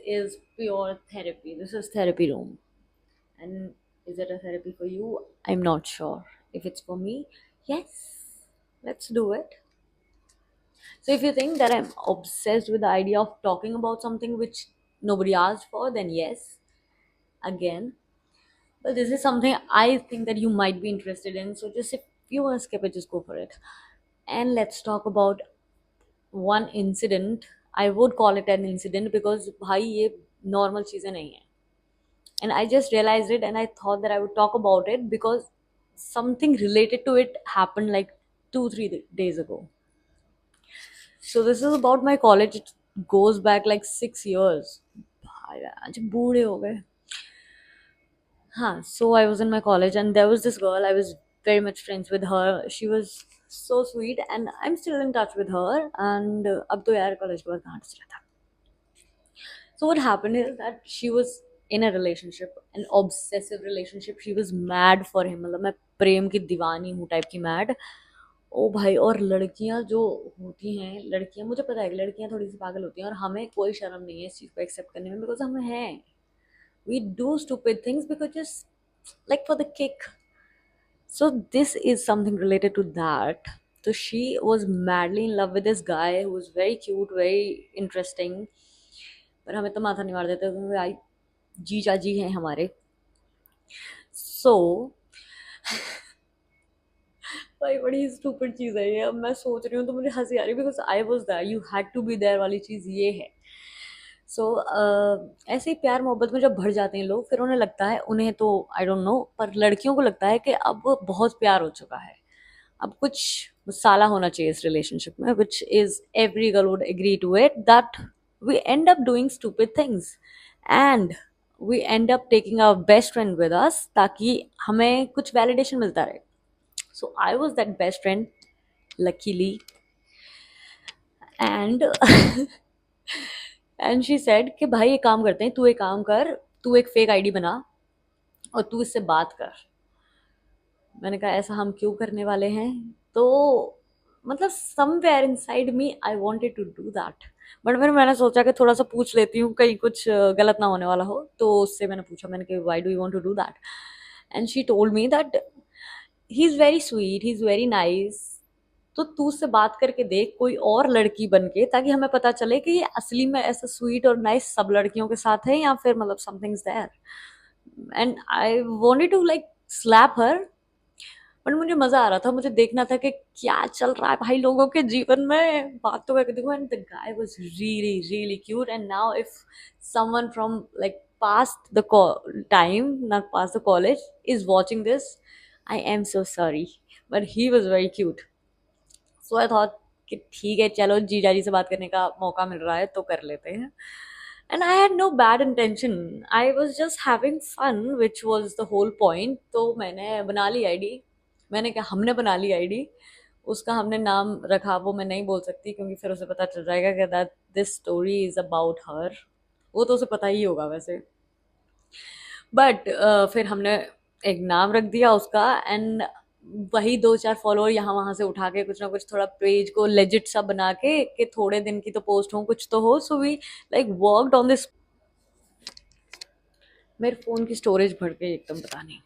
is pure therapy. This is therapy room. And is it a therapy for you? I'm not sure. If it's for me, yes, let's do it. So if you think that I'm obsessed with the idea of talking about something which nobody asked for, then yes, again. But this is something I think that you might be interested in. So just if you want to skip it, just go for it. And let's talk about one incident. I would call it an incident because भाई ये normal चीज़ें नहीं है. And I just realized it and I thought that I would talk about it because something related to it happened like 2 3 days ago. So this is about my college. It goes back like 6 years. भाई आज बूढ़े हो गए. Huh. So I was in my college and there was this girl. I was very much friends with her. She was so sweet and I'm still in touch with her. And अब तो यार college के बाद कहाँ touch रहता. So what happened is that she was in a relationship, an obsessive relationship. She was mad for him. मतलब मैं प्रेम की दीवानी हूँ टाइप की mad. ओ भाई और लड़कियां जो होती हैं लड़कियां मुझे पता है कि लड़कियां थोड़ी सी पागल होती हैं और हमें कोई शर्म नहीं है इस चीज़ को एक्सेप्ट करने में बिकॉज हम हैं. We do stupid things because just like for the kick. So this is something related to that. So she was madly in love with this guy who was very cute, very interesting. पर हमें तो माथा नहीं मार देते क्योंकि भाई जीजा जी हैं हमारे. So भाई बड़ी स्टूपिड चीज़ है ये. अब मैं सोच रही हूँ तो मुझे हंसी आ रही है because I was there. You had to be there वाली चीज़ ये है. सो ऐसे ही प्यार मोहब्बत में जब भर जाते हैं लोग फिर उन्हें लगता है उन्हें तो आई डोंट नो पर लड़कियों को लगता है कि अब बहुत प्यार हो चुका है. अब कुछ मसाला होना चाहिए इस रिलेशनशिप में which is every girl would agree to it that we end up doing stupid things and we end up taking our best friend with us ताकि हमें कुछ वैलिडेशन मिलता रहे. So I was that best friend luckily and and she said कि भाई एक काम करते हैं तू एक काम कर तू एक फेक आईडी बना और तू इससे बात कर. मैंने कहा ऐसा हम क्यों करने वाले हैं. तो मतलब somewhere inside me I wanted to do that. But फिर मैंने सोचा कि थोड़ा सा पूछ लेती हूँ कहीं कुछ गलत ना होने वाला हो. तो उससे मैंने पूछा मैंने कहा why do you want to do that. And she told me that he is very sweet he is very nice. तो तू उससे बात करके देख कोई और लड़की बन के ताकि हमें पता चले कि ये असली में ऐसा स्वीट और नाइस सब लड़कियों के साथ है या फिर मतलब something's there. And I wanted to like slap her. But मुझे मजा आ रहा था. मुझे देखना था कि क्या चल रहा है भाई लोगों के जीवन में. बात तो करके देखो. And the guy was really really cute. And now if someone from like past the time not past the college is watching this I am so sorry but he was very cute. So I thought कि ठीक है चलो जीजा जी से बात करने का मौका मिल रहा है तो कर लेते हैं. And I had no bad intention. I was just having fun which was the whole point. तो मैंने बना ली आईडी. मैंने क्या हमने बना ली आईडी. उसका हमने नाम रखा वो मैं नहीं बोल सकती क्योंकि फिर उसे पता चल जाएगा कि that this story is about her. वो तो उसे पता ही होगा वैसे. बट फिर हमने एक नाम रख दिया उसका. एंड वही 2 4 फॉलोअर यहाँ वहां से उठा के कुछ ना कुछ थोड़ा पेज को लेजिट सा बना के कि थोड़े दिन की तो पोस्ट हो कुछ तो हो. So we like worked on this. मेरे फोन की स्टोरेज भर गई एकदम पता नहीं.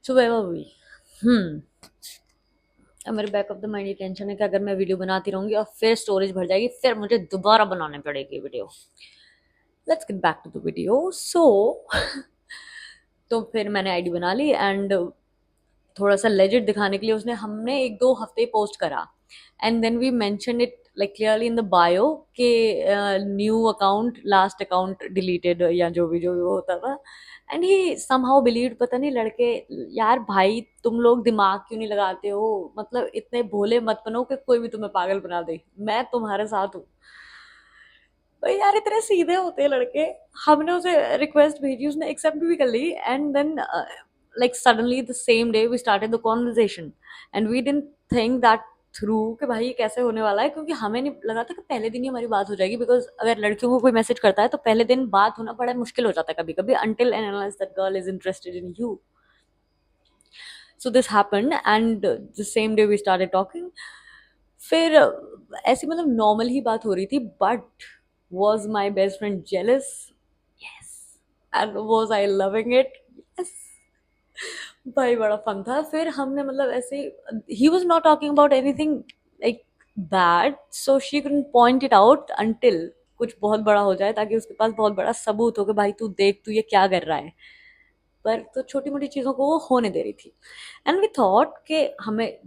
So where were we. Hmm. अब मेरे बैक ऑफ द माइंड ये टेंशन है कि अगर मैं वीडियो बनाती रहूंगी और फिर स्टोरेज भर जाएगी फिर मुझे दोबारा बनाने पड़ेगी video. Let's get back to the video. So तो फिर मैंने आईडी बना ली एंड थोड़ा सा लेजिट दिखाने के लिए उसने हमने 1 2 हफ्ते पोस्ट करा. And then we mention it like clearly in the bio के new account last account deleted या जो भी वो होता था. And he somehow believed. पता नहीं लड़के यार भाई तुम लोग दिमाग क्यों नहीं लगाते हो. मतलब इतने भोले मत बनो कि कोई भी तुम्हें पागल बना दे. मैं तुम्हारे साथ हूँ. तो यार इतने सीधे होते हैं लड़के. हमने उसे रिक्वेस्ट भेजी उसने एक्सेप्ट भी कर ली. And then like suddenly the same day we started the conversation and we didn't think that through कि भाई ये कैसे होने वाला है क्योंकि हमें नहीं लगा था कि पहले दिन ही हमारी बात हो जाएगी. बिकॉज अगर लड़कियों को कोई मैसेज करता है तो पहले दिन बात होना बड़ा मुश्किल हो जाता है कभी कभी until and unless that girl is interested in you. So this happened and the same day we started talking. फिर ऐसी मतलब नॉर्मल ही बात हो रही थी. But Was my best friend jealous? Yes. And was I loving it? Yes. भाई बड़ा fun था। फिर हमने मतलब ऐसे, he was not talking about anything like bad, so she couldn't point it out until कुछ बहुत बड़ा हो जाए, ताकि उसके पास बहुत बड़ा सबूत हो कि भाई तू देख तू ये क्या कर रहा है। पर तो छोटी मोटी चीजों को वो होने दे रही थी। एंड वी थॉट कि हमें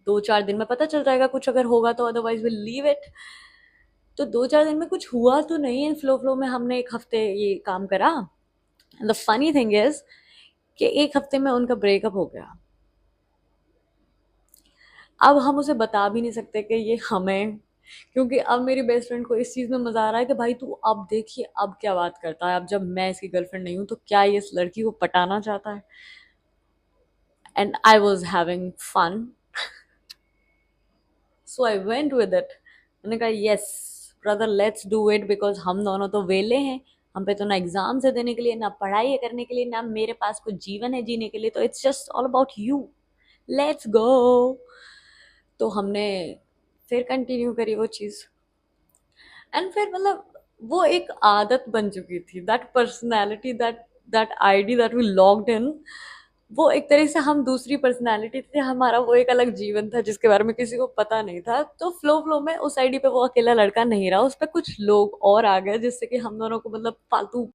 2-4 दिन में पता चल जाएगा कुछ अगर होगा तो, अदरवाइज विल लीव इट। तो 2-4 दिन में कुछ हुआ तो नहीं, इन फ्लो फ्लो में हमने 1 हफ्ते ये काम करा। द फनी थिंग इज कि 1 हफ्ते में उनका ब्रेकअप हो गया। अब हम उसे बता भी नहीं सकते कि ये हमें, क्योंकि अब मेरी बेस्ट फ्रेंड को इस चीज में मजा आ रहा है कि भाई तू अब देखिए अब क्या बात करता है, अब जब मैं इसकी गर्लफ्रेंड नहीं हूं तो क्या ये इस लड़की को पटाना चाहता है। And I was having fun, so I went with it. मैंने कहा yes brother let's do it, because हम दोनों तो वेले हैं। हम पे तो ना एग्जाम्स है देने के लिए, ना पढ़ाई है करने के लिए, ना मेरे पास कुछ जीवन है जीने के लिए, तो it's just all about you, let's go. तो हमने फिर कंटिन्यू करी वो चीज़। एंड फिर मतलब वो एक आदत बन चुकी थी, that personality, that that ID that we logged in, वो एक तरह से हम दूसरी पर्सनैलिटी थे, हमारा वो एक अलग जीवन था जिसके बारे में किसी को पता नहीं था। तो फ्लो फ्लो में उस आईडी पे वो अकेला लड़का नहीं रहा, उस पर कुछ लोग और आ गए जिससे कि हम दोनों को मतलब फालतू।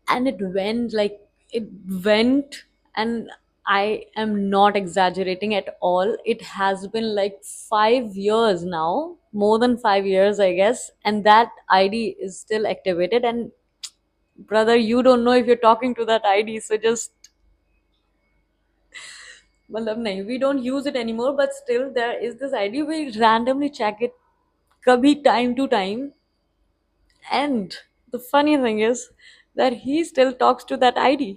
And it went like it went, and I am not exaggerating at all, it has been like 5 years now, more than 5 years I guess, and that id is still activated. And brother, you don't know if you're talking to that id, so just matlab nahi, we don't use it anymore, but still there is this id, we randomly check it kabhi time to time. And the funny thing is that he still talks to that id.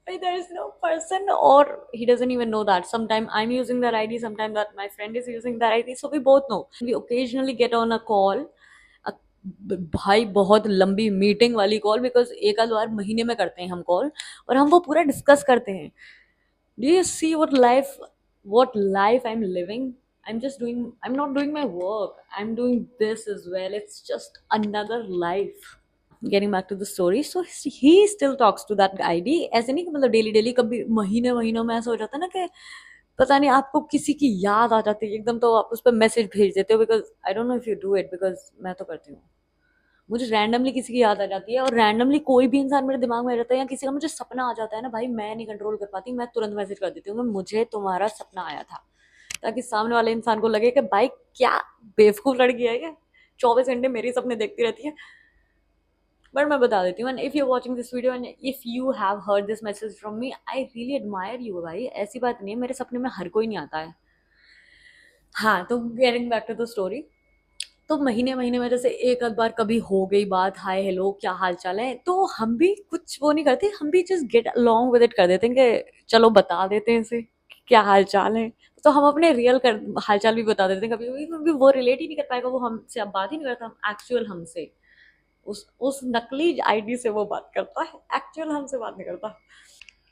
Like, there is no person, or he doesn't even know that. Sometime I'm using that ID, sometime that my friend is using that ID, so we both know. We occasionally get on a call, a भाई बहुत लंबी meeting वाली call, because एक आध बार महीने में करते हैं हम कॉल, और हम वो पूरा डिस्कस करते हैं। Do you see what life I'm living? I'm not doing my work, I'm doing this as well, it's just another life। Getting back to the story, so he still talks to that ID. ऐसे नहीं कि मतलब daily daily, कभी महीने महीनों में ऐसा हो जाता है ना कि पता नहीं आपको किसी की याद आ जाती है एकदम, तो आप उस पर मैसेज भेज देते हो। Because I don't know if you do it, because मैं तो करती हूँ। मुझे रैंडमली किसी की याद आ जाती है, और रैंडमली कोई भी इंसान मेरे दिमाग में रहता है, या किसी का मुझे सपना आ जाता है ना भाई, मैं नहीं कंट्रोल कर पाती, मैं तुरंत मैसेज कर देती हूँ कि मुझे तुम्हारा सपना आया था, ताकि सामने वाले इंसान को लगे कि भाई क्या बेवकूफ लड़की है ये, 24 घंटे मेरे सपने देखती रहती है। बट मैं बता देती हूँ, and if you watching this video and if you have heard this message from me, I really admire you भाई, ऐसी बात नहीं है, मेरे सपने में हर कोई नहीं आता है। हाँ, तो getting back to the story, तो महीने महीने में जैसे एक आध बार कभी हो गई बात, हाय हेलो क्या हाल चाल है, तो हम भी कुछ वो नहीं करते, हम भी just get along with it कर देते हैं कि चलो बता देते हैं इसे कि क्या हाल चाल है। तो हम अपने रियल कर हाल चाल भी बता देते हैं कभी कभी, क्योंकि वो रिलेट ही नहीं कर पाएगा, वो हमसे अब बात ही नहीं करता, हम एक्चुअल हमसे, उस नकली आईडी से वो बात करता है, एक्चुअल हमसे बात नहीं करता।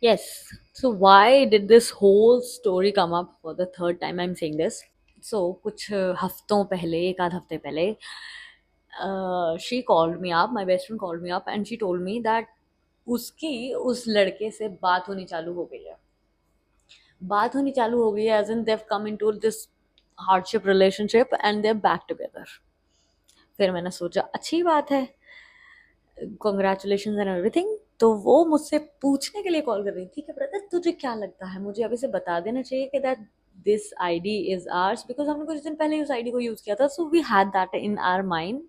Yes, so why did this whole story come up for the third time I am saying this. So कुछ हफ्तों पहले, एक आध हफ्ते पहले, she called me up, my best friend called me up and she told me that उसकी उस लड़के से बात होनी चालू हो गई है। बात होनी चालू हो गई है as in they come into this hardship relationship and they back together. फिर मैंने सोचा अच्छी बात है, कॉन्ग्रेचुलेशन एंड एवरीथिंग। तो वो मुझसे पूछने के लिए कॉल कर रही थी कि ब्रदर तुझे क्या लगता है, मुझे अभी से बता देना चाहिए कि that this ID is hours, because हमने कुछ दिन पहले उस आईडी को यूज किया था, so we had that in our mind.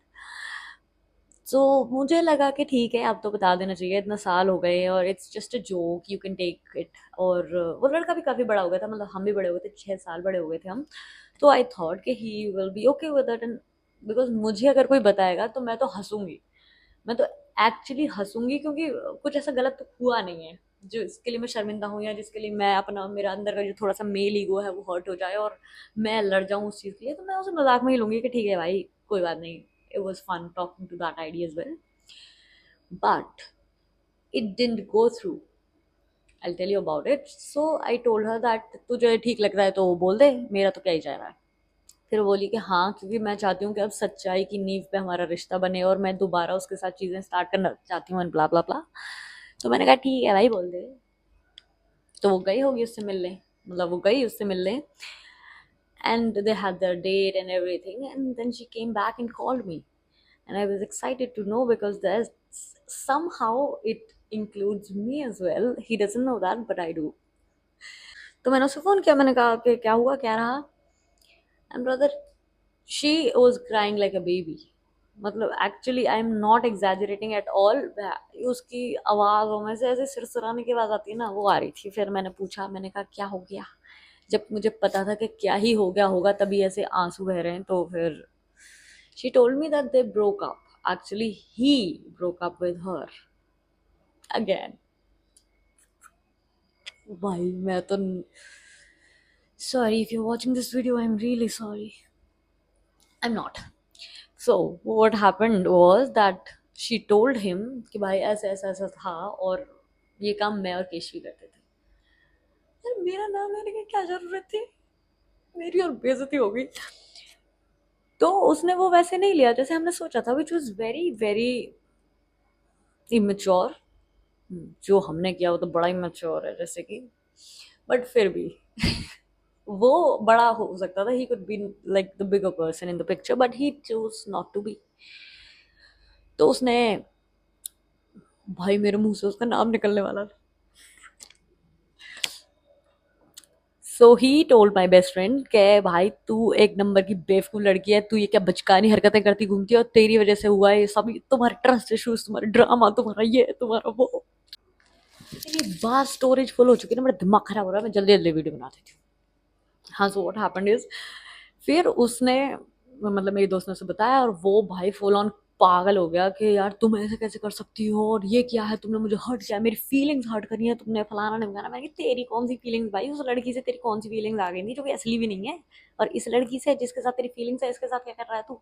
So मुझे लगा कि ठीक है अब तो बता देना चाहिए, इतना साल हो गए और it's just a joke, you can take it. और वो लड़का भी काफ़ी बड़ा हो गया था, मतलब हम भी बड़े हो गए थे, 6 साल बड़े हो गए थे हम। तो आई थॉट कि he will be okay with it, and because मुझे अगर कोई बताएगा तो मैं तो हंसूंगी, मैं तो एक्चुअली हंसूंगी, क्योंकि कुछ ऐसा गलत तो हुआ नहीं है जो इसके लिए मैं शर्मिंदा हूँ, या जिसके लिए मैं अपना, मेरा अंदर का जो थोड़ा सा मेल ईगो है वो हर्ट हो जाए और मैं लड़ जाऊँ उस चीज़ के लिए। तो मैं उसे मजाक में ही लूंगी कि ठीक है भाई कोई बात नहीं, it was fun talking to that idea as well, but it didn't go through। I'll tell you about it। So I told her that तुझे ठीक लग रहा है तो बोल दे, मेरा तो क्या ही जा रहा है। फिर वो बोली कि हाँ, क्योंकि मैं चाहती हूँ कि अब सच्चाई की नींव पे हमारा रिश्ता बने और मैं दोबारा उसके साथ चीजें स्टार्ट करना चाहती हूँ, ब्ला ब्ला ब्ला। तो मैंने कहा ठीक है भाई, बोल दे। तो वो गई होगी उससे मिलने, मतलब वो गई उससे मिलने, and they had their date and everything, and then she came back and called me, and I was excited to know because there's somehow it includes me as well. He doesn't know that, but I do. तो मैंने उसको phone किया, मैंने कहा कि क्या हुआ, क्या रहा। And brother, she was crying like a baby. मतलब actually I am not exaggerating at all. उसकी आवाज़ों में से ऐसे सिरसराने की आवाज़ आती है ना, वो आ रही थी। फिर मैंने पूछा, मैंने कहा क्या हो गया। जब मुझे पता था कि क्या ही हो गया होगा तभी ऐसे आंसू बह रहे हैं, तो फिर she told me that they broke up. Actually he broke up with her again. भाई मैं तो, sorry if you watching this video, I am really sorry. I am not. So what happened was that she told him कि भाई ऐसा ऐसा ऐसा था, और ये काम मैं और केशवी करते थे। यार मेरा नाम लेने की क्या जरूरत थी, मेरी और बेइज्जती हो गई। तो उसने वो वैसे नहीं लिया जैसे हमने सोचा था, which was very very immature. जो हमने किया वो तो बड़ा इमेच्योर है जैसे कि, बट फिर भी वो बड़ा हो सकता था। He could be like the bigger person in the picture, but he choose not to be. तो उसने, भाई मेरे मुंह से उसका नाम निकलने वाला था। So he told my best friend के भाई तू एक नंबर की बेवकूफ लड़की है, तू ये क्या बचकानी हरकतें करती घूमती है, और तेरी वजह से हुआ है ये सब, तुम्हारे ट्रस्ट इश्यूज, तुम्हारे ड्रामा, तुम्हारा ये तुम्हारा वो। मेरी बात स्टोरेज फुल हो चुकी है ना, मेरा दिमाग खराब हो रहा है, मैं जल्दी जल्दी वीडियो बना देती हूँ। हाँ, सो व्हाट हैपेंड इज, फिर उसने, मतलब मेरी दोस्त ने उसे बताया, और वो भाई फुल ऑन पागल हो गया कि यार तुम ऐसे कैसे कर सकती हो, और ये क्या है, तुमने मुझे हर्ट किया, मेरी फीलिंग्स हर्ट करी है तुमने, फलाना ढिमकाना। मैंने कहा तेरी कौन सी फीलिंग्स भाई, उस लड़की से तेरी कौन सी फीलिंग्स आ गई थी जो कि असली भी नहीं है, और इस लड़की से जिसके साथ तेरी फीलिंग्स है, इसके साथ क्या कर रहा है तू,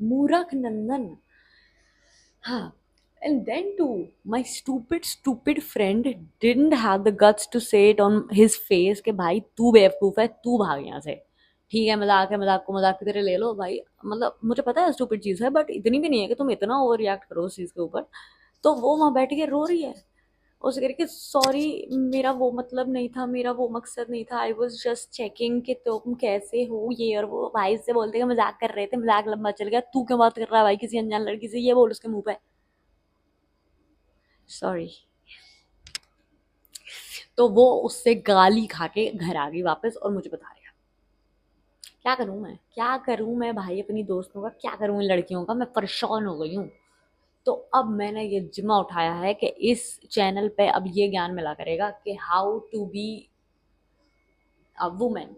मूर्ख नंदन। हाँ, and then too, my stupid friend didn't have the guts to say it on his face कि भाई तू बेवकूफ है, तू भाग यहाँ से। ठीक है, मजाक है, मजाक को मजाक की तरह ले लो भाई। मतलब मुझे पता है स्टूपिड चीज है, बट इतनी भी नहीं है कि तुम इतना ओवर रिएक्ट करो उस चीज के ऊपर। तो वो वहां बैठ के रो रही है, उसे करके सॉरी, मेरा वो मतलब नहीं था, मेरा वो मकसद नहीं था, आई वॉज जस्ट चेकिंग कि तुम कैसे हो, ये और वो। भाई से बोलते कि मजाक कर रहे थे, मजाक लंबा चल गया, तू क्यों बात कर रहा है भाई किसी अनजान लड़की से, ये बोल उसके मुंह पे। सॉरी। तो वो उससे गाली खा के घर आ गई वापस, और मुझे बता रहा, क्या करूं मैं, क्या करूं मैं भाई, अपनी दोस्तों का क्या करूं, इन लड़कियों का, मैं परेशान हो गई हूँ। तो अब मैंने ये जिम्मा उठाया है कि इस चैनल पे अब ये ज्ञान मिला करेगा कि how to be a women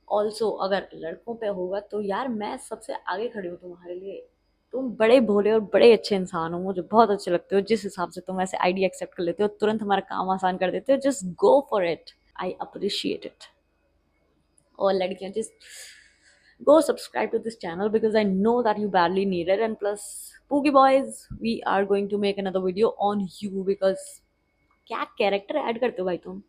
also. अगर लड़कों पे होगा तो यार मैं सबसे आगे खड़ी हूँ तुम्हारे लिए। तुम बड़े भोले और बड़े अच्छे इंसान हो, मुझे बहुत अच्छे लगते हो, जिस हिसाब से तुम ऐसे आइडिया एक्सेप्ट कर लेते हो, तुरंत हमारा काम आसान कर देते हो, just go for it. I appreciate it. और लड़कियां, just go subscribe to this channel because I know that you badly need it, and plus Poogie Boys, we are going to make another video on you because क्या character add करते हो भाई तुम।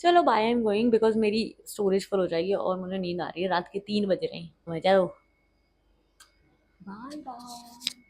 चलो bye, I am going because मेरी storage full हो जाएगी और मुझे नींद आ रही है, रात के 3 बज रहे हैं। चलो बाय बाय।